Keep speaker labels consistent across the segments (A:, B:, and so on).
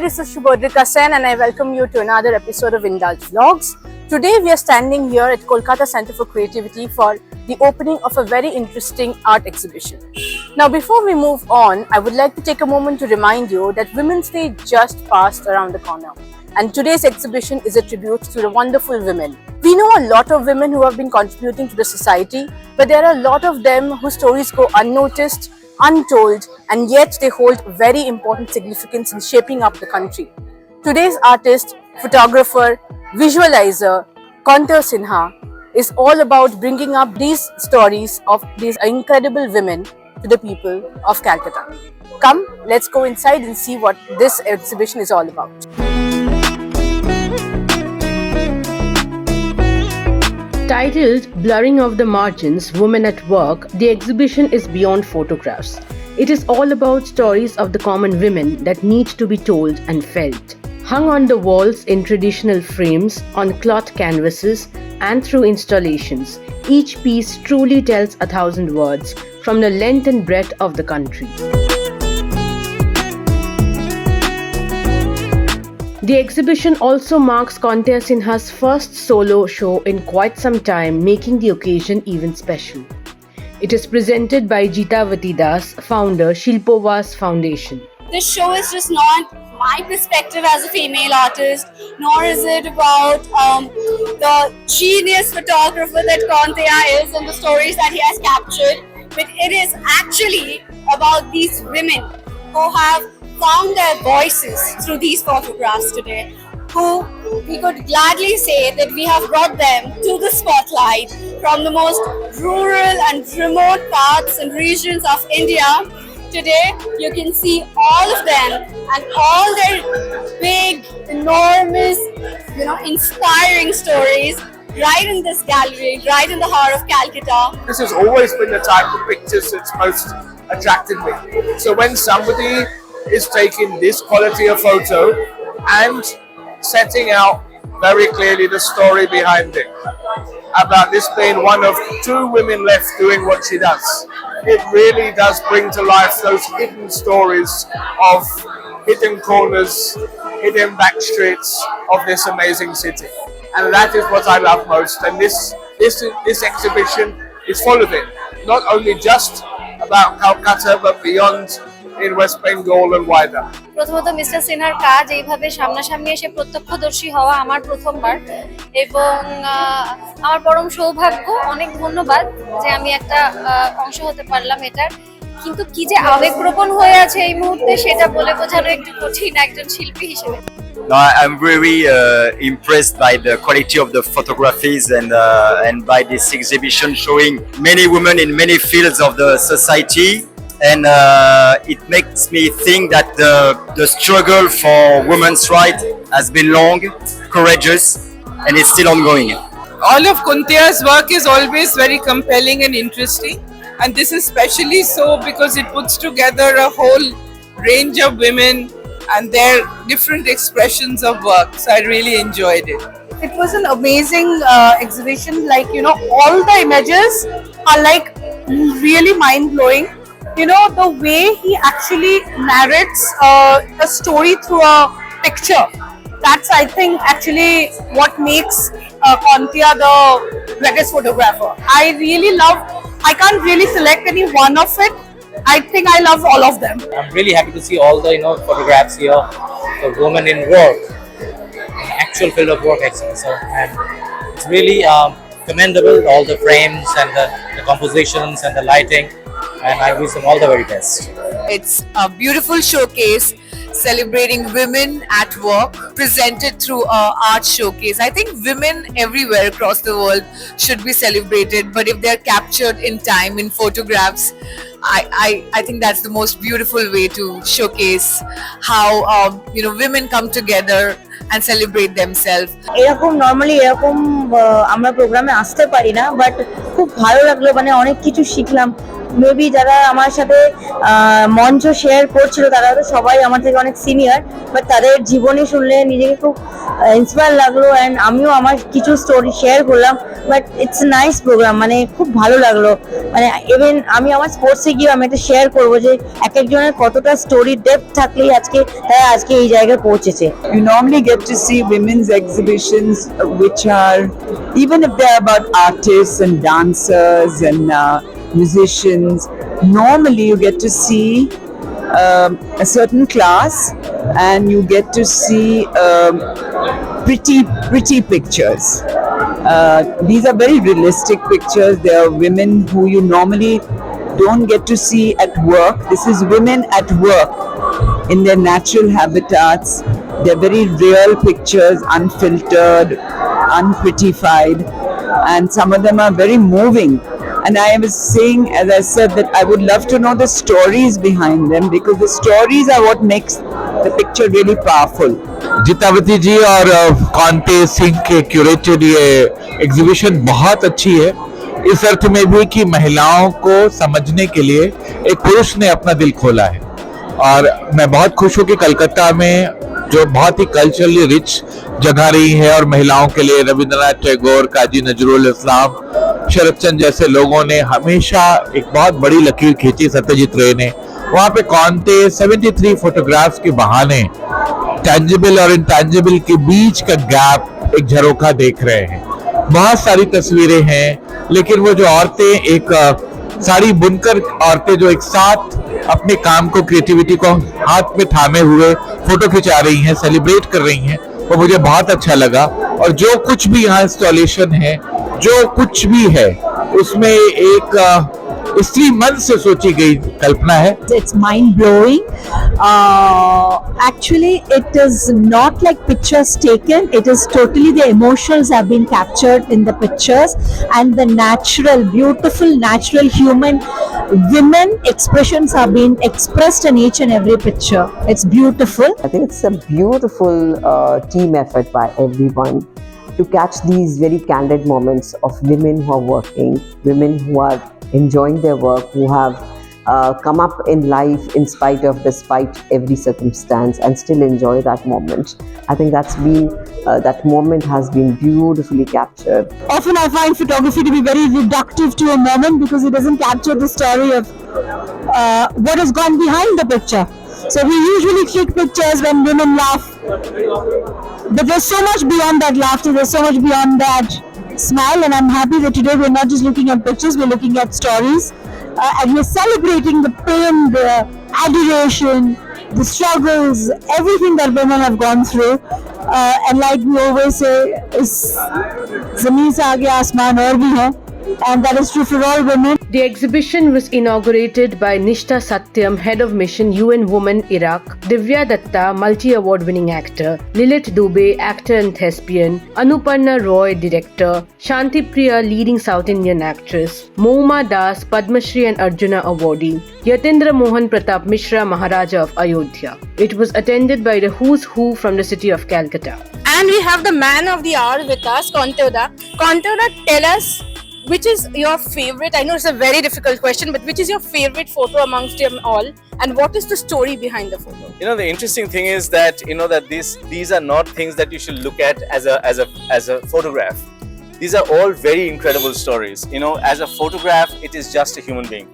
A: this is Subhadrika Sen and I welcome you to another episode of Indulge Vlogs. Today we are standing here at Kolkata Center for Creativity for the opening of a very interesting art exhibition. Now before we move on, I would like to take a moment to remind you that Women's Day just passed around the corner. And today's exhibition is a tribute to the wonderful women. We know a lot of women who have been contributing to the society, but there are a lot of them whose stories go unnoticed, untold, and yet they hold very important significance in shaping up the country. Today's artist, photographer, visualizer, Kolkata Sinha is all about bringing up these stories of these incredible women to the people of Calcutta. Come, let's go inside and see what this exhibition is all about. Titled Blurring of the Margins, Women at Work, the exhibition is beyond photographs. It is all about stories of the common women that need to be told and felt. Hung on the walls in traditional frames, on cloth canvases, and through installations, each piece truly tells 1,000 words from the length and breadth of the country. The exhibition also marks Kolkata Sinha's first solo show in quite some time, making the occasion even special. It is presented by Jeetavati Das, founder, Shilpovas Foundation.
B: This show is just not my perspective as a female artist, nor is it about the genius photographer that Kolkata is and the stories that he has captured, but it is actually about these women who have found their voices through these photographs today, who we could gladly say that we have brought them to the spotlight from the most rural and remote parts and regions of India. Today you can see all of them and all their big, enormous, inspiring stories right in this gallery, right in the heart of Calcutta.
C: This has always been the type of pictures that's most attracted me. So when somebody is taking this quality of photo and setting out very clearly the story behind it, about this being one of two women left doing what she does, it really does bring to life those hidden stories of hidden corners, hidden back streets of this amazing city. And that is what I love most. And this exhibition is full of it. Not only just about Calcutta, but beyond in West Bengal and wider.
B: প্রথমত mister সিনহার কাজ এইভাবে সামনাসামনি এসে প্রত্যক্ষদর্শী হওয়া আমার প্রথমবার এবং আমার পরম সৌভাগ্য, অনেক ধন্যবাদ যে আমি একটা অংশ হতে পারলাম এটার। কিন্তু কি যে আবেগপ্রবণ হয়ে আছে এই মুহূর্তে সেটা বলে বোঝানো একটু কঠিন একজন শিল্পী হিসেবে।
D: No, I'm very impressed by the quality of the photographies and by this exhibition showing many women in many fields of the society. And it makes me think that the struggle for women's rights has been long, courageous, and it's still ongoing.
E: All of Kuntia's work is always very compelling and interesting, and this is especially so because it puts together a whole range of women and their different expressions of work. So I really enjoyed it.
A: It was an amazing exhibition. All the images are really mind-blowing. The way he actually narrates a story through a picture, that's I think actually what makes Kolkata the greatest photographer. I can't really select any one of it. I think I love all of them.
F: I'm really happy to see all the photographs here of women in work, in actual field of work actually. So, and it's really commendable, all the frames and the compositions and the lighting. And I wish them all the very best.
E: It's a beautiful showcase celebrating women at work, presented through an art showcase. I think women everywhere across the world should be celebrated, but if they're captured in time in photographs, I think that's the most beautiful way to showcase how women come together and celebrate themselves.
G: এরকম normally আমরা প্রোগ্রামে আসতে পারি না, but খুব ভালো লাগলো, অনেক কিছু শিখলাম। মেবি যারা আমার সাথে মঞ্চ শেয়ার করছিল তারা তো সবাই আমার থেকে অনেক সিনিয়র, বাট তাদের জীবনী শুনলে নিজেকে খুব ইন্সপায়ার লাগলো অ্যান্ড আমিও আমার কিছু স্টোরি শেয়ার করলাম, বাট ইটস নাইস প্রোগ্রাম, মানে খুব ভালো লাগলো। মানে ইভেন আমি আমার স্পোর্টসে গিয়ে আমি এটা শেয়ার করবো যে এক একজনের কতটা স্টোরি ডেপথ থাকলেই তারা আজকে এই জায়গায় পৌঁছেছে।
H: You normally get to see women's exhibitions which are, even if they're about artists and dancers and musicians, normally you get to see a certain class and you get to see pretty pictures. These are very realistic pictures. They are women who you normally don't get to see at work. This is women at work in their natural habitats. They're very real pictures, unfiltered, unprettified, and some of them are very moving. And I was saying, as I said, that I would love to know the stories behind them, because the stories are what makes the picture really powerful.
I: जितावती जी और कांते सिंह के curated ये exhibition बहुत अच्छी है, इस अर्थ में भी कि महिलाओं को समझने के लिए एक पुरुष ने अपना दिल खोला है। और मैं बहुत खुश हूँ कि कलकत्ता में जो बहुत ही कल्चरली रिच जगह रही है और महिलाओं के लिए रविंद्रनाथ टैगोर, काजी नजरुल इस्लाम, शरद चंद्र जैसे लोगों ने हमेशा एक बहुत बड़ी लकीर खींची, सत्यजीत रे ने। वहाँ पे कांते 73 फोटोग्राफ्स के बहाने टैंजिबल और इंटैंजिबल के बीच का गैप, एक झरोखा देख रहे हैं। बहुत सारी तस्वीरें हैं, लेकिन वो जो औरतें, एक साड़ी बुनकर औरतें जो एक साथ अपने काम को, क्रिएटिविटी को हाथ में थामे हुए फोटो खिंचा रही हैं, सेलिब्रेट कर रही हैं, वो मुझे बहुत अच्छा लगा। और जो कुछ भी यहाँ इंस्टॉलेशन है, जो कुछ भी है, उसमें एक स्त्री मन से सोची गई कल्पना है।
J: It's mind blowing. Actually, it is not like pictures taken. It is totally the emotions have been captured in the pictures, and the natural, beautiful, natural human women expressions are being expressed in each and every picture. It's beautiful.
K: I think it's a beautiful team effort by everyone to catch these very candid moments of women who are working, women who are enjoying their work, who have come up in life in spite of, despite every circumstance, and still enjoy that moment. I think that moment has been beautifully captured.
J: Often I find photography to be very reductive to a moment because it doesn't capture the story of what has gone behind the picture. So we usually click pictures when women laugh, but there's so much beyond that laughter, there's so much beyond that smile, and I'm happy that today we're not just looking at pictures, we're looking at stories, and we're celebrating the pain, the adoration, the struggles, everything that women have gone through, and like we always say, is zameen se aage aasmaan aur bhi hai, and that is true for all women.
A: The exhibition was inaugurated by Nishta Satyam, Head of Mission UN Women Iraq, Divya Datta, multi-award winning actor, Lilith Dubey, actor and thespian, Anuparna Roy, director, Shanti Priya, leading South Indian actress, Mohma Das, Padma Shri and Arjuna awardee, Yatindra Mohan Pratap Mishra, Maharaja of Ayodhya. It was attended by the who's who from the city of Calcutta.
B: And we have the man of the hour with us, Kontoda. Kontoda, tell us, which is your favorite? I know it's a very difficult question, but which is your favorite photo amongst them all, and what is the story behind the photo?
C: You know, the interesting thing is that these are not things that you should look at as a photograph. These are all very incredible stories. You know, as a photograph, it is just a human being,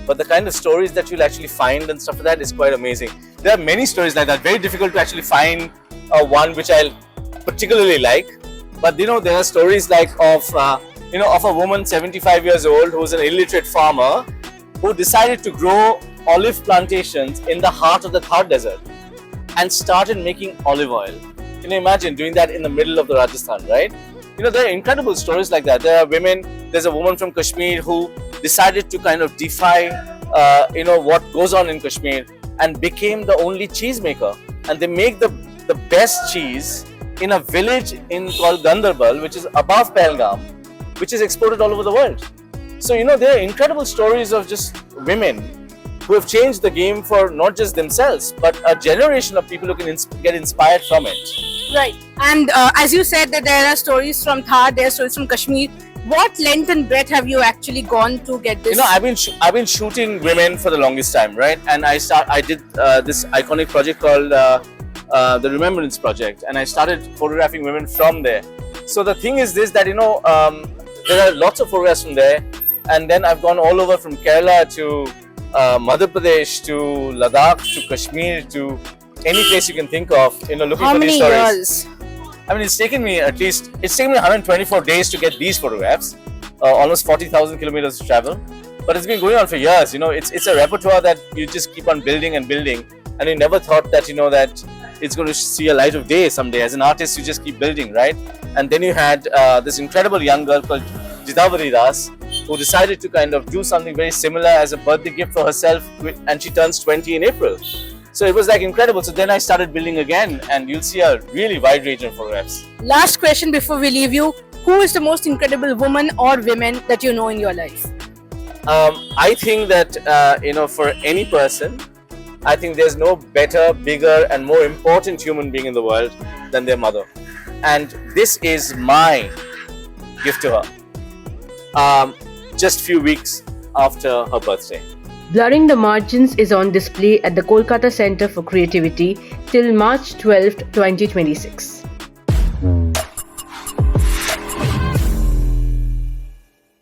C: but the kind of stories that you'll actually find and stuff like that is quite amazing. There are many stories like that. Very difficult to actually find one which I particularly like, but you know, there are stories like of a woman 75 years old who's an illiterate farmer who decided to grow olive plantations in the heart of the Thar desert and started making olive oil. Can you imagine doing that in the middle of the Rajasthan, right? You know, there are incredible stories like that. There's a woman from Kashmir who decided to kind of defy, what goes on in Kashmir and became the only cheese maker. And they make the best cheese in a village called Gandarbal, which is above Pahalgam, which is exported all over the world. So, you know, there are incredible stories of just women who have changed the game for not just themselves, but a generation of people who can get inspired from it.
B: Right. And as you said that there are stories from Thar, there are stories from Kashmir. What length and breadth have you actually gone to get this?
C: You know, I've been shooting women for the longest time, right? And I did this iconic project called the Remembrance Project, and I started photographing women from there. So the thing is this, that there are lots of photographs from there, and then I've gone all over from Kerala to Madhya Pradesh to Ladakh to Kashmir to any place you can think of, looking
A: How
C: for these
A: many
C: stories.
A: years?
C: I mean, it's taken me 124 days to get these photographs, almost 40,000 kilometers to travel. But it's been going on for years. It's a repertoire that you just keep on building and building, and you never thought that that it's going to see a light of day someday. As an artist, you just keep building, right? And then you had this incredible young girl called Jitavari Das, who decided to kind of do something very similar as a birthday gift for herself, and she turns 20 in April. So it was like incredible. So then I started building again, and you'll see a really wide range of photographs.
A: Last question before we leave you. Who is the most incredible woman or women that you know in your life?
C: I think that, for any person, I think there's no better, bigger, and more important human being in the world than their mother. And this is my gift to her. Just few weeks after her birthday.
A: Blurring the Margins is on display at the Kolkata Center for Creativity till March 12, 2026.